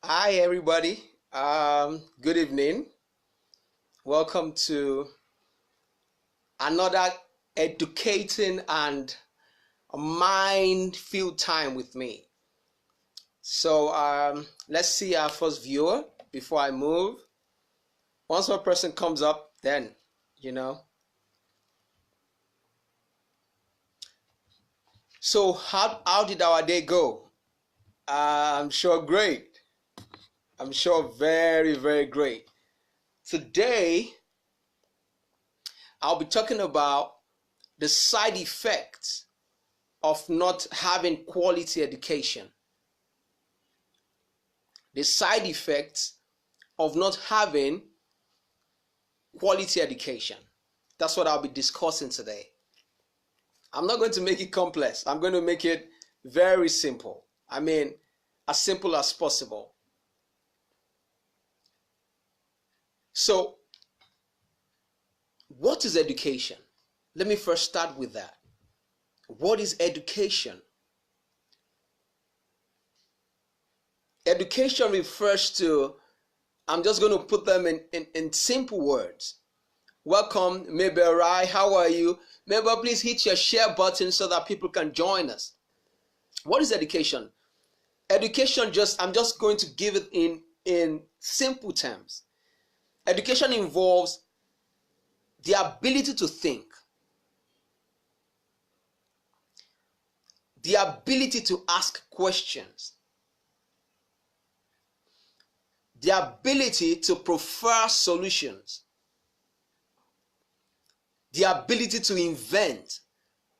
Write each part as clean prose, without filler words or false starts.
Hi, everybody. Good evening. Welcome to another educating and mind-filled time with me. So let's see our first viewer before I move. Once one person comes up, then you know. So how did our day go? I'm sure great. I'm sure very great. Today I'll be talking about the side effects of not having quality education. The side effects of not having quality education. That's what I'll be discussing today. I'm not going to make it complex. I'm going to make it very simple. I mean, as simple as possible. So, what is education? Let me first start with that. What is education? Education refers to, I'm just going to put them in simple words. Welcome, Mabel Rai. How are you? Mabel, please hit your share button so that people can join us. What is education? Education, I'm just going to give it in simple terms. Education involves the ability to think, the ability to ask questions, the ability to prefer solutions, the ability to invent,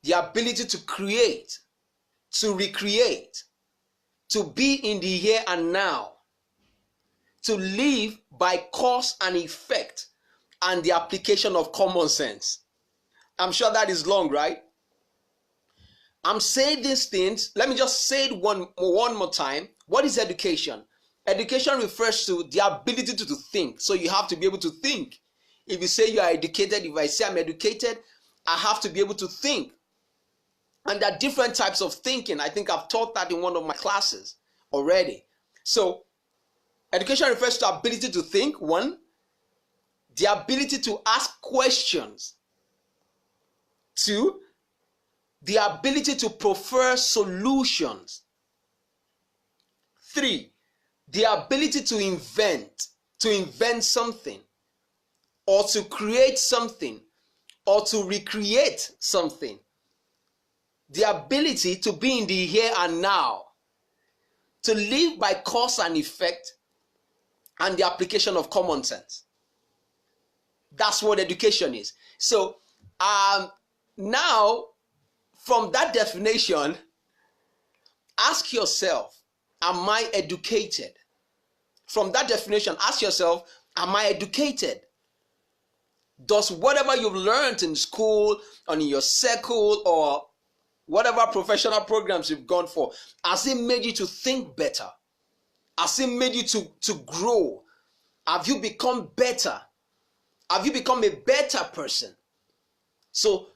the ability to create, to recreate, to be in the here and now, to live by cause and effect, and the application of common sense. I'm sure that is long, right? I'm saying these things. Let me just say it one more time. What is education? Education refers to the ability to think. So you have to be able to think. If you say you are educated, if I say I'm educated, I have to be able to think. And there are different types of thinking. I think I've taught that in one of my classes already. So education refers to ability to think, one, the ability to ask questions, two, the ability to prefer solutions, three, the ability to invent something, or to create something, or to recreate something, the ability to be in the here and now, to live by cause and effect, and the application of common sense. That's what education is. So now, from that definition, ask yourself, am I educated? From that definition, ask yourself, am I educated? Does whatever you've learned in school, or in your circle, or whatever professional programs you've gone for, has it made you to think better? Has it made you to grow? Have you become better? Have you become a better person? So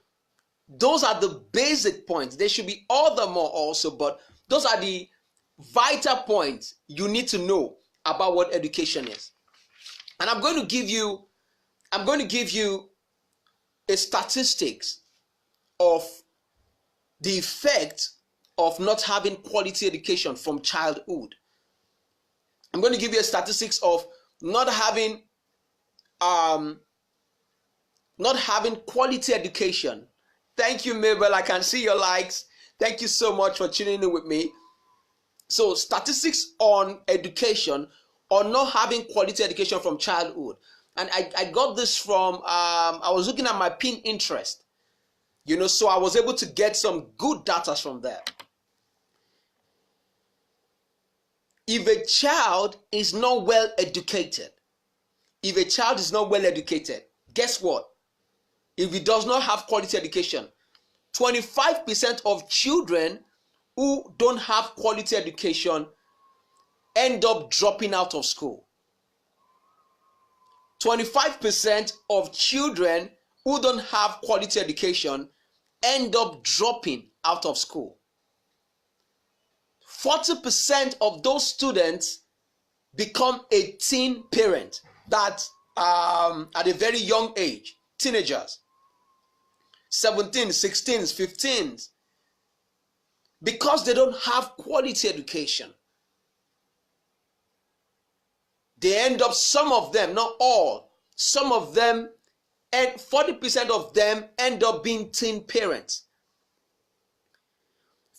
those are the basic points. There should be other more also, but those are the vital points you need to know about what education is. And I'm going to give you a statistics of the effect of not having quality education from childhood. I'm going to give you a statistics of not having quality education. Thank you, Mabel. I can see your likes. Thank you so much for tuning in with me. So, statistics on education, or not having quality education from childhood. And I got this from, I was looking at my Pinterest, so I was able to get some good data from there. If a child is not well educated, guess what? If he does not have quality education, 25% of children who don't have quality education end up dropping out of school. 25% of children who don't have quality education end up dropping out of school. 40% of those students become a teen parent, that at a very young age, teenagers, 17, 16s, 15s, because they don't have quality education. They end up, some of them, not all, some of them, and 40% of them end up being teen parents.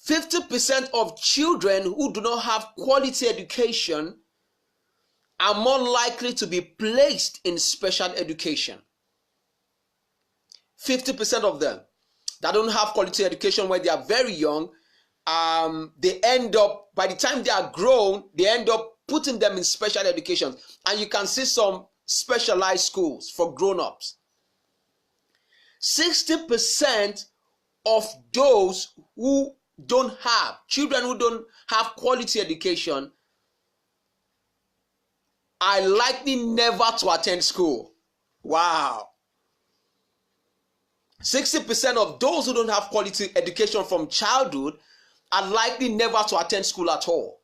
50% of children who do not have quality education are more likely to be placed in special education. 50% of them that don't have quality education when they are very young, they end up, by the time they are grown, they end up putting them in special education. And you can see some specialized schools for grown-ups. 60% of those who don't have, children who don't have quality education, are likely never to attend school. Wow. 60% of those who don't have quality education from childhood are likely never to attend school at all.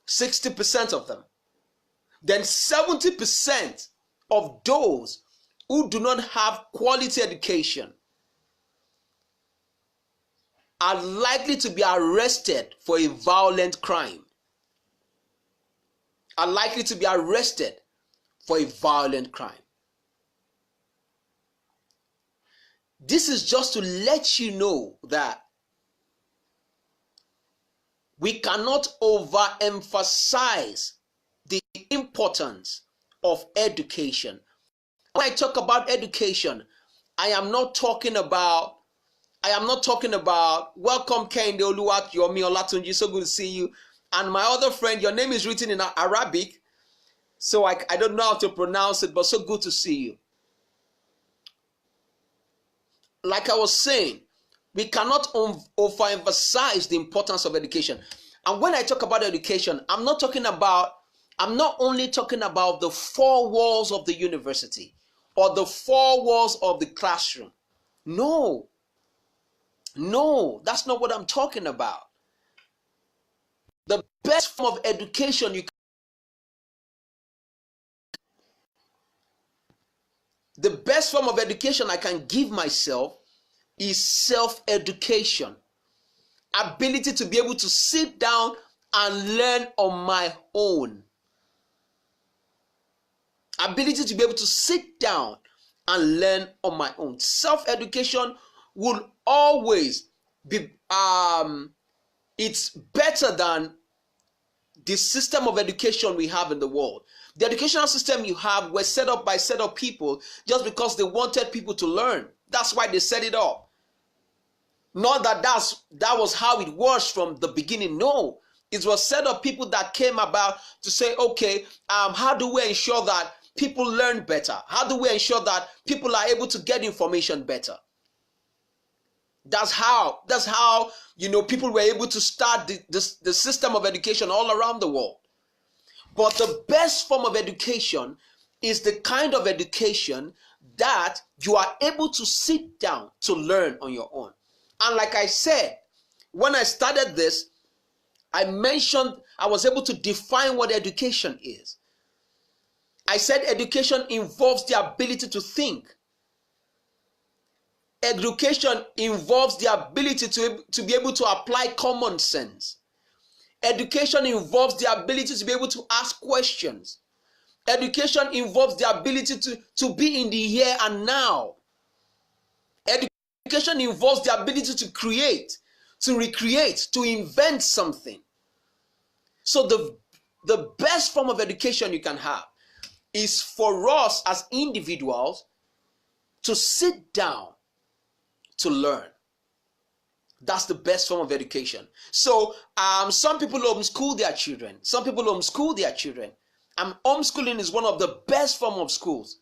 60% of them. Then 70% of those who do not have quality education are likely to be arrested for a violent crime. Are likely to be arrested for a violent crime. This is just to let you know that we cannot overemphasize the importance of education. When I talk about education, I am not talking about welcome Kende Oluwayomi Olatunji, so good to see you. And my other friend, your name is written in Arabic, so I don't know how to pronounce it, but so good to see you. Like I was saying, we cannot overemphasize the importance of education. And when I talk about education, I'm not only talking about the four walls of the university or the four walls of the classroom. No, that's not what I'm talking about. The best form of education I can give myself is self-education. Ability to be able to sit down and learn on my own. Ability to be able to sit down and learn on my own. Self-education will always be, it's better than the system of education we have in the world. The educational system you have was set up by set of people just because they wanted people to learn. That's why they set it up. Not that that was how it was from the beginning. No, it was set up people that came about to say, okay, how do we ensure that people learn better? How do we ensure that people are able to get information better? That's how people were able to start the system of education all around the world. But the best form of education is the kind of education that you are able to sit down to learn on your own. And like I said, when I started this, I mentioned I was able to define what education is. I said education involves the ability to think. Education involves the ability to be able to apply common sense. Education involves the ability to be able to ask questions. Education involves the ability to be in the here and now. Education involves the ability to create, to recreate, to invent something. So the best form of education you can have is for us as individuals to sit down to learn. That's the best form of education. So some people homeschool their children. Some people homeschool their children. Homeschooling is one of the best form of schools.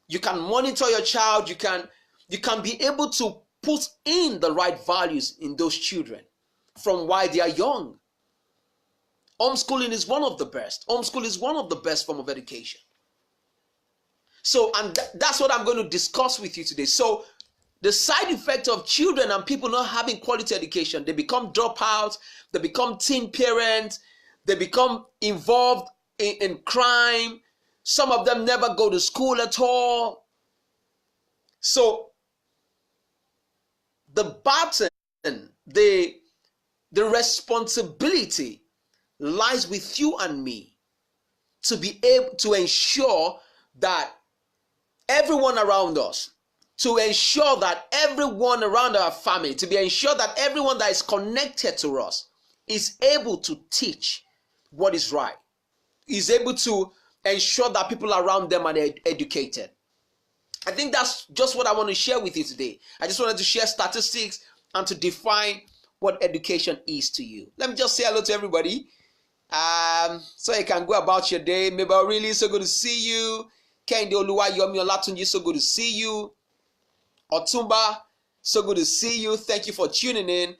You can monitor your child. You can be able to put in the right values in those children from while they are young. Homeschooling is one of the best. Homeschool is one of the best form of education. So, and that's what I'm going to discuss with you today. So, the side effect of children and people not having quality education, they become dropouts, they become teen parents, They become involved in crime. Some of them never go to school at all. So the burden, the responsibility lies with you and me to be able to ensure that everyone around us, to ensure that everyone around our family, to be ensure that everyone that is connected to us is able to teach what is right, is able to ensure that people around them are educated. I think that's just what I want to share with you today. I just wanted to share statistics and to define what education is to you. Let me just say hello to everybody. So you can go about your day. Maybe really so good to see you. Kende Oluwayomi Olatunji, so good to see you. Otumba, so good to see you. Thank you for tuning in.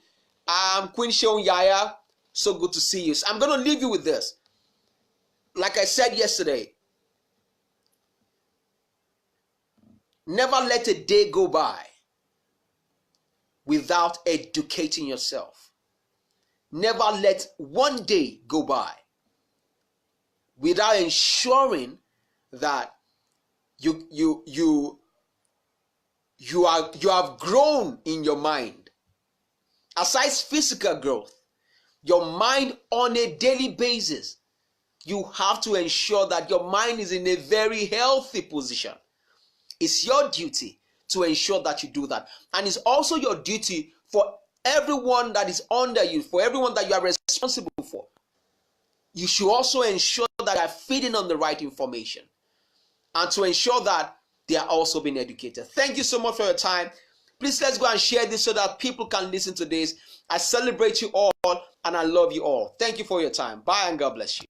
Queen Sheon Yaya, so good to see you. So I'm going to leave you with this. Like I said yesterday, never let a day go by without educating yourself. Never let one day go by without ensuring that you have grown in your mind. Aside physical growth, your mind on a daily basis, you have to ensure that your mind is in a very healthy position. It's your duty to ensure that you do that. And it's also your duty for everyone that is under you, for everyone that you are responsible for. You should also ensure that they are feeding on the right information and to ensure that they are also being educated. Thank you so much for your time. Please let's go and share this so that people can listen to this. I celebrate you all and I love you all. Thank you for your time. Bye and God bless you.